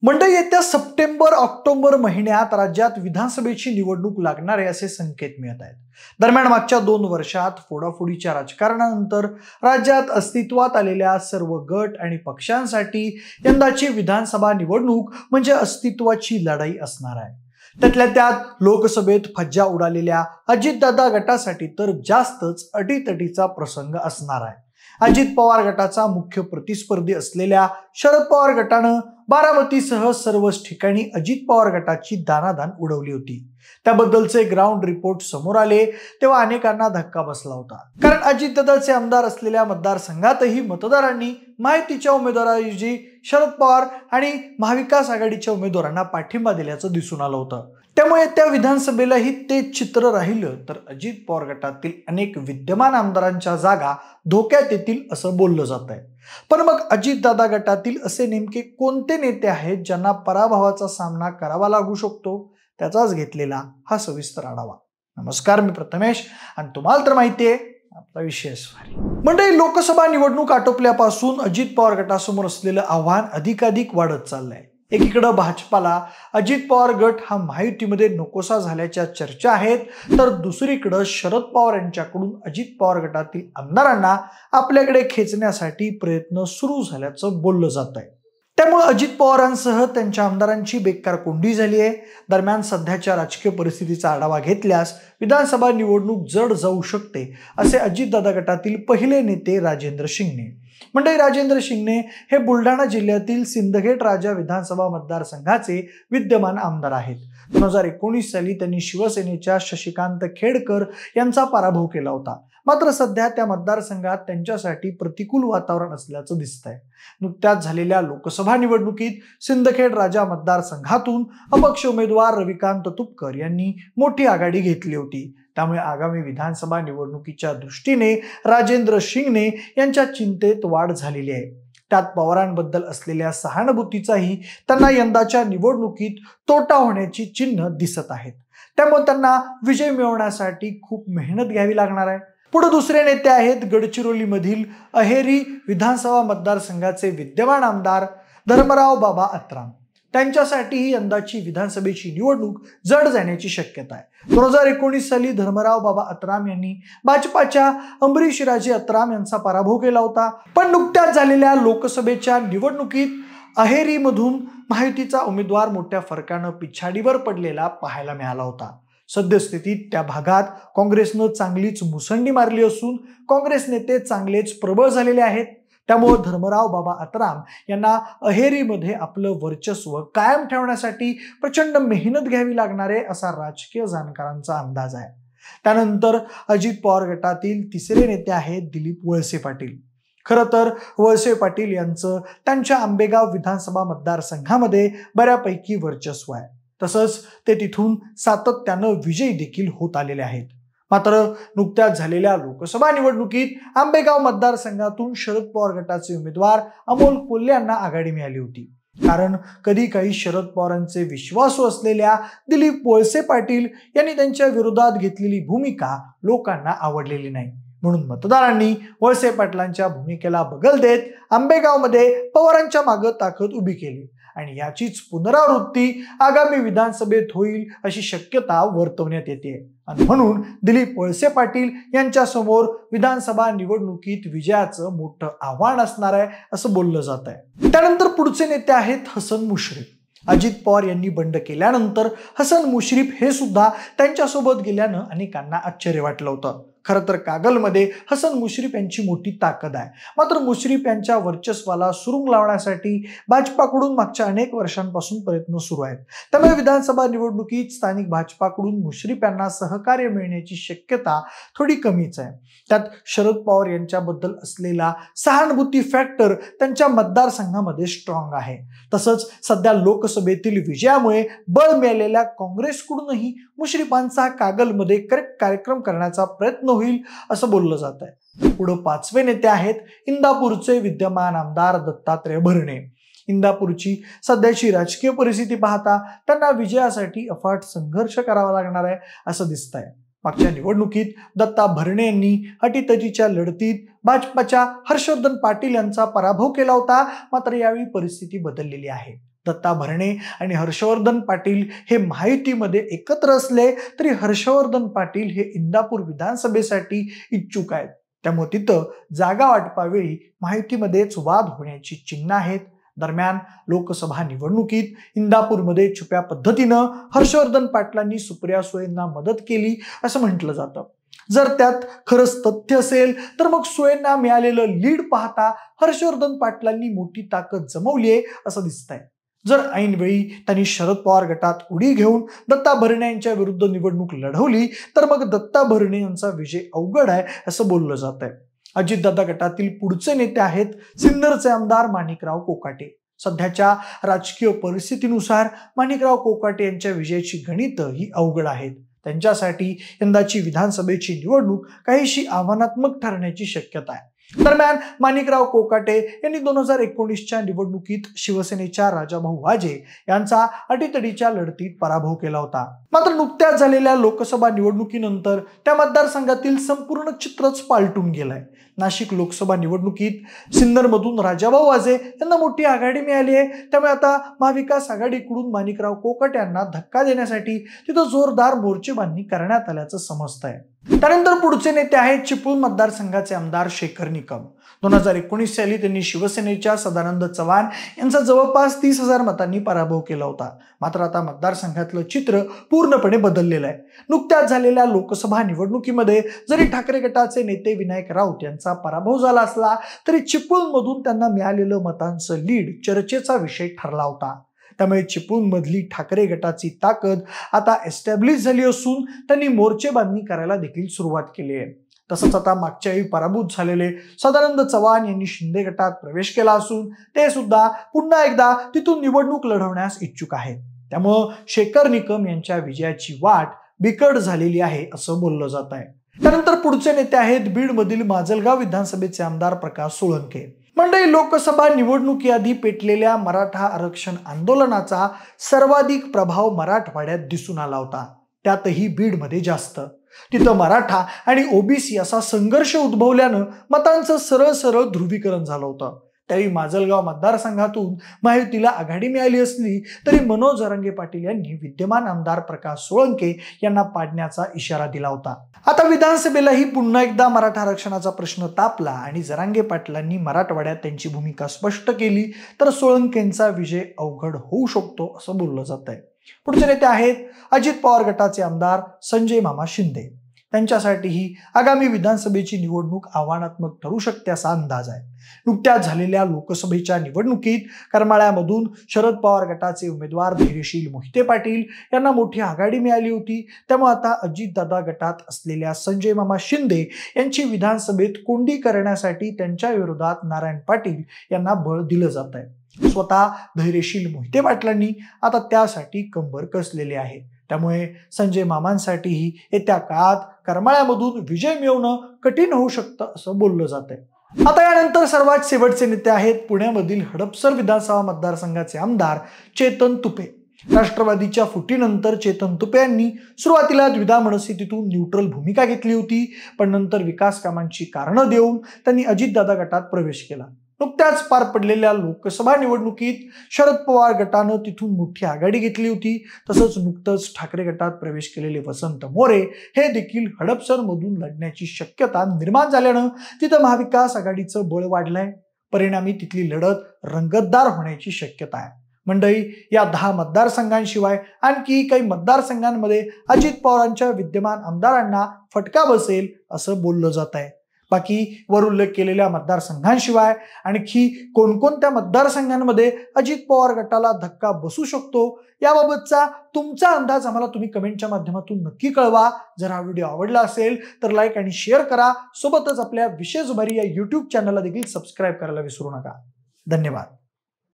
मंडळी, येत्या September October महिन्यात राज्यात विधानसभेची निवडणूक लागणार आहे असे संकेत मिळत आहेत। दरम्यान मागच्या 2 वर्षात फोडाफोडीच्या राजकारणानंतर राज्यात अस्तित्वात आलेल्या सर्व गट आणि पक्षांसाठी यंदाची विधानसभा निवडणूक म्हणजे अस्तित्वाची लढाई असणार आहे। त्यातल्या त्यात लोकसभेत फज्जा उडालेल्या अजितदादा गटासाठी तर जास्तच अटीतटीचा प्रसंग असणार आहे। अजित पवार गटाचा मुख्य प्रतिस्पर्धी असलेल्या शरद पवार गटानं बारामतीसह सर्वच ठिकाणी अजित पवार गटाची दाणादाण उडवली होती। त्याबद्दलचे ग्राउंड रिपोर्ट समोर आले तेव्हा अनेकांना धक्का बसला होता, कारण अजितदादाचे आमदार असलेल्या मतदारसंघातही मतदारांनी माहितीच्या उमेदवाराऐवजी शरद पवार आणि महाविकास आघाडीच्या उमेदवारांना पाठिंबा दिल्याचं दिसून आलं होतं। त्यामुळे त्या विधानसभेलाही तेच चित्र राहिलं तर अजित पवार गटातील अनेक विद्यमान आमदारांच्या जागा धोक्यात येतील असं बोललं जात आहे। पण मग अजितदादा गटातील असे नेमके कोणते नेते आहेत ज्यांना पराभवाचा सामना करावा लागू शकतो, त्याचाच घेतलेला हा सविस्तर आढावा। नमस्कार, मी प्रथमेश आणि तुम्हाला तर माहितीये आपला विषय मंडळी, लोकसभा निवडणूक आटोपल्यापासून अजित पवार गटासमोर असलेलं आव्हान अधिकाधिक वाढत चाललंय। एकीकडे भाजपाला अजित पवार गट हा महायुतीमध्ये नकोसा झाल्याच्या चर्चा आहेत, तर दुसरीकडे शरद पवार यांच्याकडून अजित पवार गटातील आमदारांना आपल्याकडे खेचण्यासाठी प्रयत्न सुरू झाल्याचं बोललं जात आहे। त्यामुळे अजित पवारांसह त्यांच्या आमदारांची बेकार कोंडी झाली आहे। दरम्यान सध्याच्या राजकीय परिस्थितीचा आढावा घेतल्यास विधानसभा निवडणूक जड जाऊ शकते असे अजितदादा गटातील पहिले नेते राजेंद्र शिंगणे। मंडळी, राजेंद्र शिंगणे हे बुलढाणा जिल्ह्यातील सिंदखेड राजा विधानसभा मतदारसंघाचे विद्यमान आमदार आहेत। 2019 साली त्यांनी शिवसेनेच्या शशिकांत खेडकर यांचा पराभव केला होता। मात्र सध्या त्या मतदारसंघात त्यांच्यासाठी प्रतिकूल वातावरण असल्याचं दिसतंय। नुकत्याच झालेल्या लोकसभा निवडणुकीत सिंदखेड राजा मतदारसंघातून अपक्ष उमेदवार रविकांत तुपकर यांनी मोठी आघाडी घेतली होती। त्यामुळे आगामी विधानसभा निवडणुकीच्या दृष्टीने राजेंद्र शिंगणे यांच्या चिंतेत वाढ झालेली आहे। त्यात पवारांबद्दल असलेल्या सहानुभूतीचाही त्यांना यंदाच्या निवडणुकीत तोटा होण्याची चिन्ह दिसत आहेत। त्यामुळे त्यांना विजय मिळवण्यासाठी खूप मेहनत घ्यावी लागणार आहे। पुढे दुसरे नेते आहेत गडचिरोलीमधील अहेरी विधानसभा मतदारसंघाचे विद्यमान आमदार धर्मराव बाबा अत्राम। त्यांच्यासाठीही यंदाची विधानसभेची निवडणूक जड जाण्याची शक्यता आहे। 2019 साली धर्मराव बाबा अत्राम यांनी भाजपाच्या अंबरीशराजे अत्राम यांचा पराभव केला होता। पण नुकत्याच झालेल्या लोकसभेच्या निवडणुकीत अहेरीमधून महायुतीचा उमेदवार मोठ्या फरकानं पिछाडीवर पडलेला पाहायला मिळाला होता। सद्यस्थितीत त्या भागात काँग्रेसनं चांगलीच मुसंडी मारली असून काँग्रेस नेते चांगलेच प्रबळ झालेले आहेत। त्यामुळे धर्मराव बाबा अत्राम यांना अहेरीमध्ये आपलं वर्चस्व कायम ठेवण्यासाठी प्रचंड मेहनत घ्यावी लागणार आहे असा राजकीय जाणकारांचा अंदाज आहे। त्यानंतर अजित पवार गटातील तिसरे नेते आहेत दिलीप वळसे पाटील। खरं तर वळसे पाटील यांचं त्यांच्या आंबेगाव विधानसभा मतदारसंघामध्ये बऱ्यापैकी वर्चस्व आहे। तसंच ते तिथून सातत्यानं विजयी देखील होत आलेले आहेत। मात्र नुकत्याच झालेल्या लोकसभा निवडणुकीत आंबेगाव मतदारसंघातून शरद पवार गटाचे उमेदवार अमोल कोल्हे यांना आघाडी मिळाली होती, कारण कधी काही शरद पवारांचे विश्वासू असलेल्या दिलीप वळसे पाटील यांनी त्यांच्या विरोधात घेतलेली भूमिका लोकांना आवडलेली नाही। म्हणून मतदारांनी वळसे पाटलांच्या भूमिकेला बगल देत आंबेगावमध्ये पवारांच्या मागे ताकद उभी केली आणि याचीच पुनरावृत्ती आगामी विधानसभेत होईल अशी शक्यता वर्तवण्यात येते। आणि म्हणून दिलीप वळसे पाटील यांच्या समोर विधानसभा निवडणुकीत विजयाचं मोठं आव्हान असणार आहे असं बोललं जात आहे। त्यानंतर पुढचे नेते आहेत हसन मुश्रीफ। अजित पवार यांनी बंड केल्यानंतर हसन मुश्रीफ हे सुद्धा त्यांच्यासोबत गेल्यानं अनेकांना आश्चर्य वाटलं होतं। खरं तर कागलमध्ये हसन मुश्रीफ यांची मोठी ताकद आहे। मात्र मुश्रीफ यांच्या वर्चस्वाला सुरुंग लावण्यासाठी भाजपाकडून मागच्या अनेक वर्षांपासून प्रयत्न सुरू आहेत। त्यामुळे विधानसभा निवडणुकीत स्थानिक भाजपाकडून मुश्रीफ यांना सहकार्य मिळण्याची शक्यता थोडी कमीच आहे। त्यात शरद पवार यांच्याबद्दल असलेला सहानुभूती फॅक्टर त्यांच्या मतदारसंघामध्ये स्ट्रॉंग आहे। तसंच सध्या लोकसभेतील विजयामुळे बळ मिळालेल्या काँग्रेसकडूनही मुश्रीफांचा कागलमध्ये करेक्ट कार्यक्रम करण्याचा प्रयत्न होईल असं बोललं जात आहे। पुढे पाचवे नेते आहेत इंदापूरचे विद्यमान आमदार दत्तात्रय भरणे। इंदापूरची सध्याची राजकीय परिस्थिती पाहता त्यांना विजयासाठी अफाट संघर्ष करावा लागणार आहे असं दिसतंय। मागच्या निवडणुकीत दत्ता भरणे यांनी अटीतटीच्या लढतीत भाजपाच्या हर्षवर्धन पाटील यांचा पराभव केला होता। मात्र यावेळी परिस्थिती बदललेली आहे। दत्ता भरणे आणि हर्षवर्धन पाटील हे महायुतीमध्ये एकत्र असले तरी हर्षवर्धन पाटील हे इंदापूर विधानसभेसाठी इच्छुक आहेत. त्यामुळे तिथं जागा वाटपावेळी महायुतीमध्येच वाद होण्याची चिन्ह आहेत. दरम्यान लोकसभा निवडणुकीत इंदापूरमध्ये छुप्या पद्धतीनं हर्षवर्धन पाटलांनी सुप्रिया सुळेंना मदत केली असं म्हटलं जातं. जर त्यात खरंच तथ्य असेल तर मग सुळेंना मिळालेलं लीड पाहता हर्षवर्धन पाटलांनी मोठी ताकद जमवली आहे असं दिसतंय. जर ऐनवेळी त्यांनी शरद पवार गटात उडी घेऊन दत्ता भरणे यांच्या विरुद्ध निवडणूक लढवली तर मग दत्ता भरणे यांचा विजय अवघड आहे असं बोललं जात आहे. अजितदादा गटातील पुढचे नेते आहेत सिन्नरचे आमदार माणिकराव कोकाटे. सध्याच्या राजकीय परिस्थितीनुसार माणिकराव कोकाटे यांच्या विजयाची गणितं ही अवघड आहेत. त्यांच्यासाठी यंदाची विधानसभेची निवडणूक काहीशी आव्हानात्मक ठरण्याची शक्यता आहे. दरम्यान माणिकराव कोकाटे यांनी 2019च्या निवडणुकीत शिवसेनेच्या राजाभाऊ वाजे यांचा अटीतडीच्या लढतीत पराभव केला होता. मात्र नुकत्याच झालेल्या लोकसभा निवडणुकीनंतर त्या मतदारसंघातील संपूर्ण चित्रच पालटून गेलंय. नाशिक लोकसभा निवडणुकीत सिन्नरमधून राजाभाऊ वाजे यांना मोठी आघाडी मिळाली आहे. त्यामुळे आता महाविकास आघाडीकडून माणिकराव कोकाटे यांना धक्का देण्यासाठी तिथं जोरदार मोर्चेबांधणी करण्यात आल्याचं समजतंय. त्यानंतर पुढचे नेते आहेत चिपळूण मतदारसंघाचे आमदार शेखर निकम. 2019 साली त्यांनी शिवसेनेच्या सदानंद चव्हाण यांचा जवळपास 30,000 मतांनी पराभव केला होता. मात्र आता मतदारसंघातलं चित्र पूर्णपणे बदललेलं आहे. नुकत्याच झालेल्या लोकसभा निवडणुकीमध्ये जरी ठाकरे गटाचे नेते विनायक राऊत यांचा पराभव झाला असला तरी चिपळूणमधून त्यांना मिळालेलं मतांचं लीड चर्चेचा विषय ठरला होता. त्यामुळे चिपळूणमधली ठाकरे गटाची ताकद आता एस्टॅब्लिश झाली असून त्यांनी मोर्चेबांधणी करायला देखील सुरुवात केली आहे. तसंच आता मागच्या वेळी पराभूत झालेले सदानंद चव्हाण यांनी शिंदे गटात प्रवेश केला असून ते सुद्धा पुन्हा एकदा तिथून निवडणूक लढवण्यास इच्छुक आहेत. त्यामुळं शेखर निकम यांच्या विजयाची वाट बिकट झालेली आहे असं बोललं जात आहे. त्यानंतर पुढचे नेते आहेत बीडमधील माजलगाव विधानसभेचे आमदार प्रकाश सोळंके. मंडळी, लोकसभा निवडणुकीआधी पेटलेल्या मराठा आरक्षण आंदोलनाचा सर्वाधिक प्रभाव मराठवाड्यात दिसून आला होता. त्यातही बीडमध्ये जास्त. तिथं मराठा आणि ओबीसी असा संघर्ष उद्भवल्यानं मतांचं सरळ सरळ ध्रुवीकरण झालं होतं. त्यावेळी माजलगाव मतदारसंघातून महायुतीला आघाडी मिळाली असली तरी मनोज जरांगे पाटील यांनी विद्यमान आमदार प्रकाश सोळंके यांना पाडण्याचा इशारा दिला होता. आता विधानसभेलाही पुन्हा एकदा मराठा आरक्षणाचा प्रश्न तापला आणि जरांगे पाटलांनी मराठवाड्यात त्यांची भूमिका स्पष्ट केली तर सोळंकेंचा विजय अवघड होऊ शकतो असं बोललं जात आहे. पुढचे नेते आहेत अजित पवार गटाचे आमदार संजय मामा शिंदे. त्यांच्यासाठीही आगामी विधानसभेची निवडणूक आव्हानात्मक ठरू शकते असा अंदाज आहे. नुकत्याच झालेल्या लोकसभेच्या निवडणुकीत करमाळ्यामधून शरद पवार गटाचे उमेदवार धैर्यशील मोहिते पाटील यांना मोठी आघाडी मिळाली होती. त्यामुळे आता अजितदादा गटात असलेल्या संजय मामा शिंदे यांची विधानसभेत कोंडी करण्यासाठी त्यांच्या विरोधात नारायण पाटील यांना बळ दिलं जात आहे. स्वतः धैर्यशील मोहिते पाटलांनी आता त्यासाठी कंबर कसलेली आहे. त्यामुळे संजय मामांसाठीही येत्या काळात करमाळ्यामधून विजय मिळवणं कठीण होऊ शकतं असं बोललं जात आहे. आता यानंतर सर्वात शेवटचे नेते आहेत पुण्यामधील हडपसर विधानसभा मतदारसंघाचे आमदार चेतन तुपे. राष्ट्रवादीच्या फुटीनंतर चेतन तुपे यांनी सुरुवातीला द्विधा मनस्थितीतून न्यूट्रल भूमिका घेतली होती, पण नंतर विकास कामांची कारणं देऊन त्यांनी अजितदादा गटात प्रवेश केला. नुकत्याच पार पडलेल्या लोकसभा निवडणुकीत शरद पवार गटानं तिथून मोठी आघाडी घेतली होती. तसंच नुकतंच ठाकरे गटात प्रवेश केलेले वसंत मोरे हे देखील हडपसरमधून लढण्याची शक्यता निर्माण झाल्यानं तिथं महाविकास आघाडीचं बळ वाढलंय. परिणामी तिथली लढत रंगतदार होण्याची शक्यता आहे. मंडळी, या 10 मतदारसंघांशिवाय आणखी काही मतदारसंघांमध्ये अजित पवारांच्या विद्यमान आमदारांना फटका बसेल असं बोललं जात आहे. बाकी वर उल्लेख केलेल्या मतदारसंघांशिवाय आणखी कोणकोणत्या मतदारसंघांमध्ये अजित पवार गटाला धक्का बसू शकतो याबाबतचा तुमचा अंदाज आम्हाला तुम्ही कमेंटच्या माध्यमातून नक्की कळवा. जर हा व्हिडिओ आवडला असेल तर लाईक आणि शेअर करा. सोबतच आपल्या विशेष भरी या YouTube चॅनलला देखील सबस्क्राईब करायला विसरू नका. धन्यवाद.